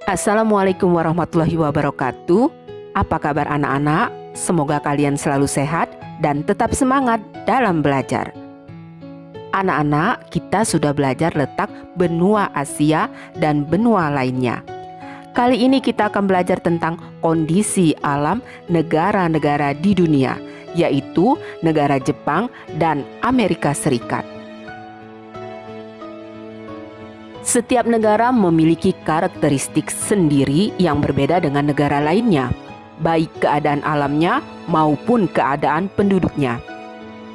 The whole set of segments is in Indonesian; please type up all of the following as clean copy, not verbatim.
Assalamualaikum warahmatullahi wabarakatuh. Apa kabar anak-anak? Semoga kalian selalu sehat dan tetap semangat dalam belajar. Anak-anak, kita sudah belajar letak benua Asia dan benua lainnya. Kali ini kita akan belajar tentang kondisi alam negara-negara di dunia, yaitu negara Jepang dan Amerika Serikat. Setiap negara memiliki karakteristik sendiri yang berbeda dengan negara lainnya, baik keadaan alamnya maupun keadaan penduduknya.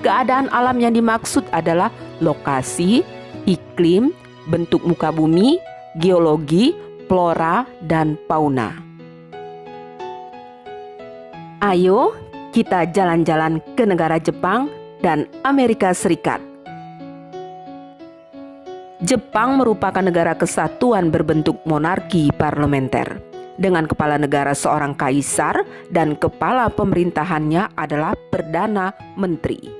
Keadaan alam yang dimaksud adalah lokasi, iklim, bentuk muka bumi, geologi, flora, dan fauna. Ayo kita jalan-jalan ke negara Jepang dan Amerika Serikat. Jepang merupakan negara kesatuan berbentuk monarki parlementer, dengan kepala negara seorang kaisar dan kepala pemerintahannya adalah Perdana Menteri.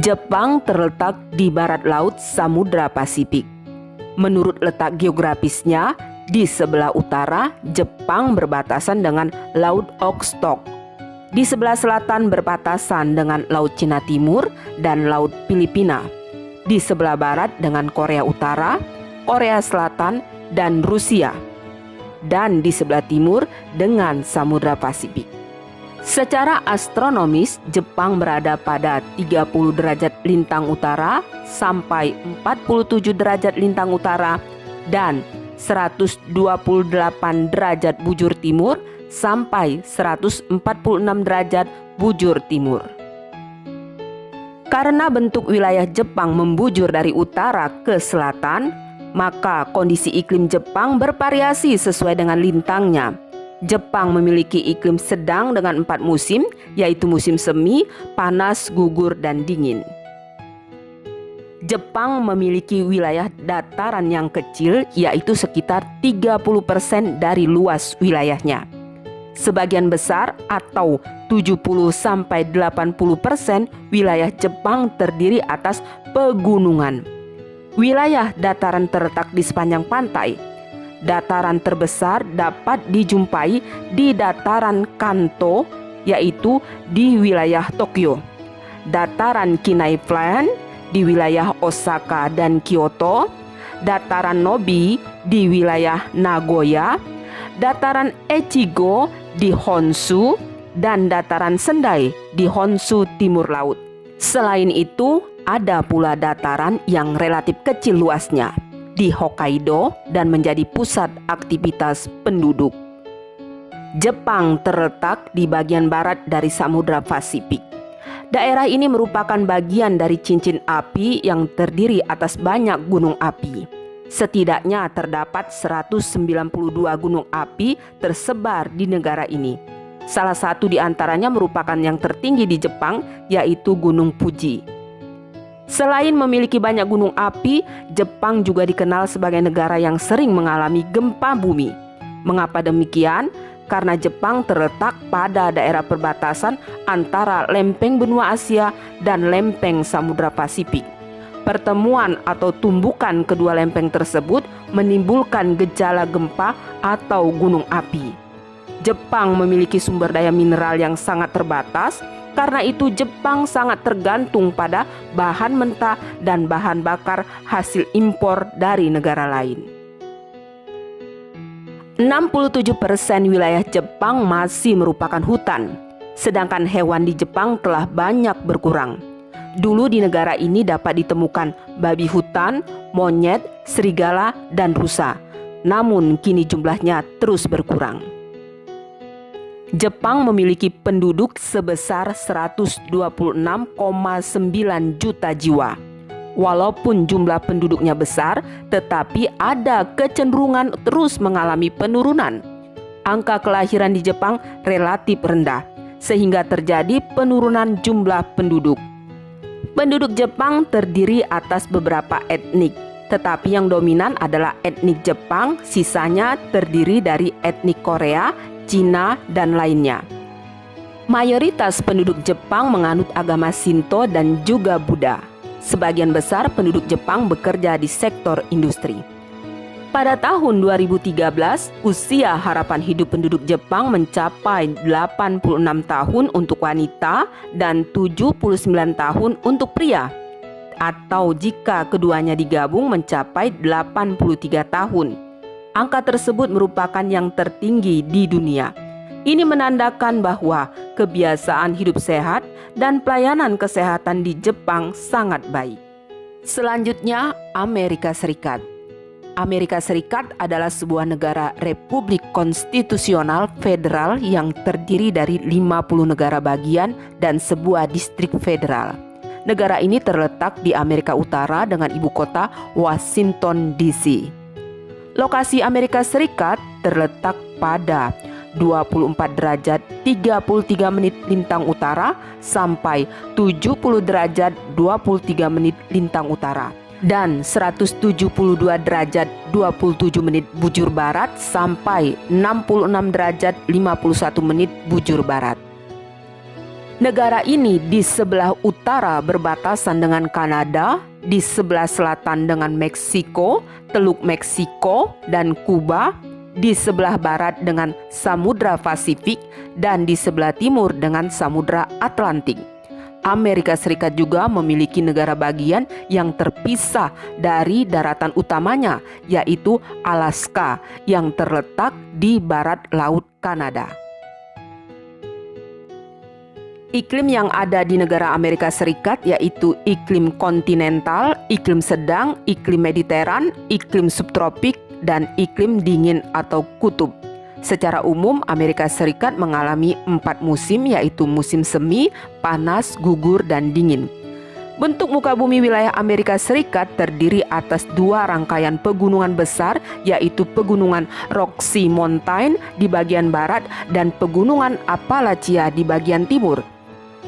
Jepang terletak di barat laut Samudra Pasifik. Menurut letak geografisnya, di sebelah utara Jepang berbatasan dengan Laut Okhotsk. Di sebelah selatan berbatasan dengan Laut Cina Timur dan Laut Filipina. Di sebelah barat dengan Korea Utara, Korea Selatan, dan Rusia. Dan di sebelah timur dengan Samudra Pasifik. Secara astronomis, Jepang berada pada 30 derajat lintang utara sampai 47 derajat lintang utara dan 128 derajat bujur timur sampai 146 derajat bujur timur. Karena bentuk wilayah Jepang membujur dari utara ke selatan, maka kondisi iklim Jepang bervariasi sesuai dengan lintangnya. Jepang memiliki iklim sedang dengan 4 musim, yaitu musim semi, panas, gugur, dan dingin. Jepang memiliki wilayah dataran yang kecil, yaitu sekitar 30% dari luas wilayahnya. Sebagian besar atau 70-80% wilayah Jepang terdiri atas pegunungan. Wilayah dataran terletak di sepanjang pantai. Dataran terbesar dapat dijumpai di dataran Kanto, yaitu di wilayah Tokyo. Dataran Kinai Plain di wilayah Osaka dan Kyoto. Dataran Nobi di wilayah Nagoya. Dataran Echigo di Honshu, dan dataran Sendai di Honshu Timur Laut. Selain itu, ada pula dataran yang relatif kecil luasnya di Hokkaido dan menjadi pusat aktivitas penduduk. Jepang terletak di bagian barat dari Samudra Pasifik. Daerah ini merupakan bagian dari cincin api yang terdiri atas banyak gunung api. Setidaknya terdapat 192 gunung api tersebar di negara ini. Salah satu di antaranya merupakan yang tertinggi di Jepang, yaitu Gunung Fuji. Selain memiliki banyak gunung api, Jepang juga dikenal sebagai negara yang sering mengalami gempa bumi. Mengapa demikian? Karena Jepang terletak pada daerah perbatasan antara lempeng benua Asia dan lempeng Samudra Pasifik. Pertemuan atau tumbukan kedua lempeng tersebut menimbulkan gejala gempa atau gunung api. Jepang memiliki sumber daya mineral yang sangat terbatas, karena itu Jepang sangat tergantung pada bahan mentah dan bahan bakar hasil impor dari negara lain. 67% wilayah Jepang masih merupakan hutan, sedangkan hewan di Jepang telah banyak berkurang. Dulu di negara ini dapat ditemukan babi hutan, monyet, serigala, dan rusa. Namun kini jumlahnya terus berkurang. Jepang memiliki penduduk sebesar 126,9 juta jiwa. Walaupun jumlah penduduknya besar, tetapi ada kecenderungan terus mengalami penurunan. Angka kelahiran di Jepang relatif rendah, sehingga terjadi penurunan jumlah penduduk. Penduduk Jepang terdiri atas beberapa etnik, tetapi yang dominan adalah etnik Jepang, sisanya terdiri dari etnik Korea, Cina, dan lainnya. Mayoritas penduduk Jepang menganut agama Shinto dan juga Buddha. Sebagian besar penduduk Jepang bekerja di sektor industri. Pada tahun 2013, usia harapan hidup penduduk Jepang mencapai 86 tahun untuk wanita dan 79 tahun untuk pria. Atau jika keduanya digabung mencapai 83 tahun. Angka tersebut merupakan yang tertinggi di dunia. Ini menandakan bahwa kebiasaan hidup sehat dan pelayanan kesehatan di Jepang sangat baik. Selanjutnya, Amerika Serikat. Amerika Serikat adalah sebuah negara republik konstitusional federal yang terdiri dari 50 negara bagian dan sebuah distrik federal. Negara ini terletak di Amerika Utara dengan ibu kota Washington DC. Lokasi Amerika Serikat terletak pada 24 derajat 33 menit lintang utara sampai 70 derajat 23 menit lintang utara dan 172 derajat 27 menit bujur barat sampai 66 derajat 51 menit bujur barat. Negara ini di sebelah utara berbatasan dengan Kanada, di sebelah selatan dengan Meksiko, Teluk Meksiko dan Kuba, di sebelah barat dengan Samudra Pasifik dan di sebelah timur dengan Samudra Atlantik. Amerika Serikat juga memiliki negara bagian yang terpisah dari daratan utamanya, yaitu Alaska yang terletak di barat Laut Kanada. Iklim yang ada di negara Amerika Serikat yaitu iklim kontinental, iklim sedang, iklim mediteran, iklim subtropik, dan iklim dingin atau kutub. Secara umum, Amerika Serikat mengalami 4 musim, yaitu musim semi, panas, gugur, dan dingin. Bentuk muka bumi wilayah Amerika Serikat terdiri atas 2 rangkaian pegunungan besar, yaitu pegunungan Rocky Mountain di bagian barat dan pegunungan Appalachia di bagian timur.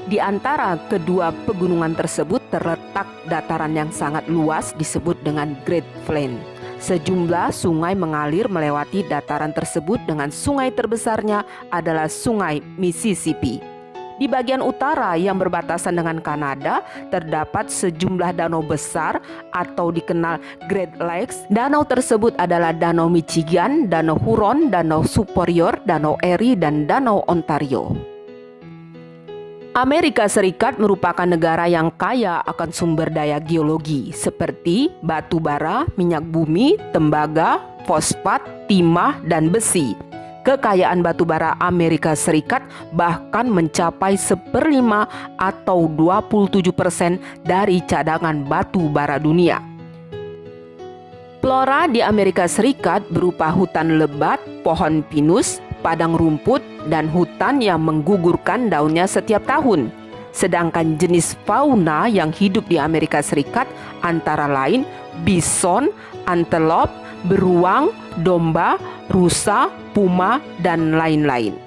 Di antara kedua pegunungan tersebut terletak dataran yang sangat luas disebut dengan Great Plain. Sejumlah sungai mengalir melewati dataran tersebut dengan sungai terbesarnya adalah Sungai Mississippi. Di bagian utara yang berbatasan dengan Kanada terdapat sejumlah danau besar atau dikenal Great Lakes. Danau tersebut adalah Danau Michigan, Danau Huron, Danau Superior, Danau Erie, dan Danau Ontario. Amerika Serikat merupakan negara yang kaya akan sumber daya geologi seperti batu bara, minyak bumi, tembaga, fosfat, timah, dan besi. Kekayaan batu bara Amerika Serikat bahkan mencapai 1/5 atau 27% dari cadangan batu bara dunia. Flora di Amerika Serikat berupa hutan lebat, pohon pinus, padang rumput, dan hutan yang menggugurkan daunnya setiap tahun. Sedangkan jenis fauna yang hidup di Amerika Serikat antara lain bison, antelop, beruang, domba, rusa, puma, dan lain-lain.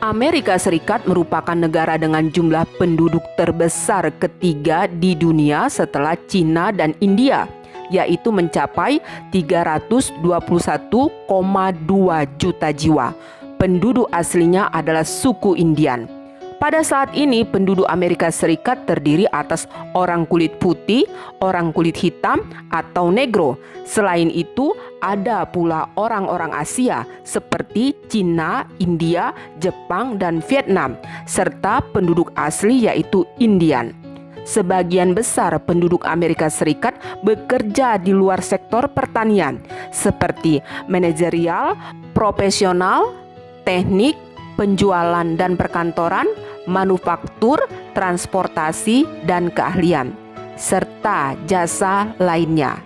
Amerika Serikat merupakan negara dengan jumlah penduduk terbesar ketiga di dunia setelah Cina dan India, yaitu mencapai 321,2 juta jiwa. Penduduk aslinya adalah suku Indian. Pada saat ini penduduk Amerika Serikat terdiri atas orang kulit putih, orang kulit hitam, atau negro. Selain itu ada pula orang-orang Asia seperti Cina, India, Jepang, dan Vietnam, serta penduduk asli yaitu Indian. Sebagian besar penduduk Amerika Serikat bekerja di luar sektor pertanian seperti manajerial, profesional, teknik, penjualan dan perkantoran, manufaktur, transportasi, dan keahlian, serta jasa lainnya.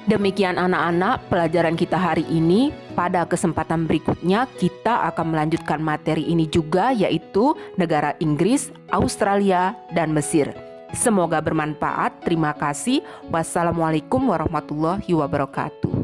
Demikian anak-anak pelajaran kita hari ini. Pada kesempatan berikutnya kita akan melanjutkan materi ini juga, yaitu negara Inggris, Australia, dan Mesir. Semoga bermanfaat. Terima kasih. Wassalamualaikum warahmatullahi wabarakatuh.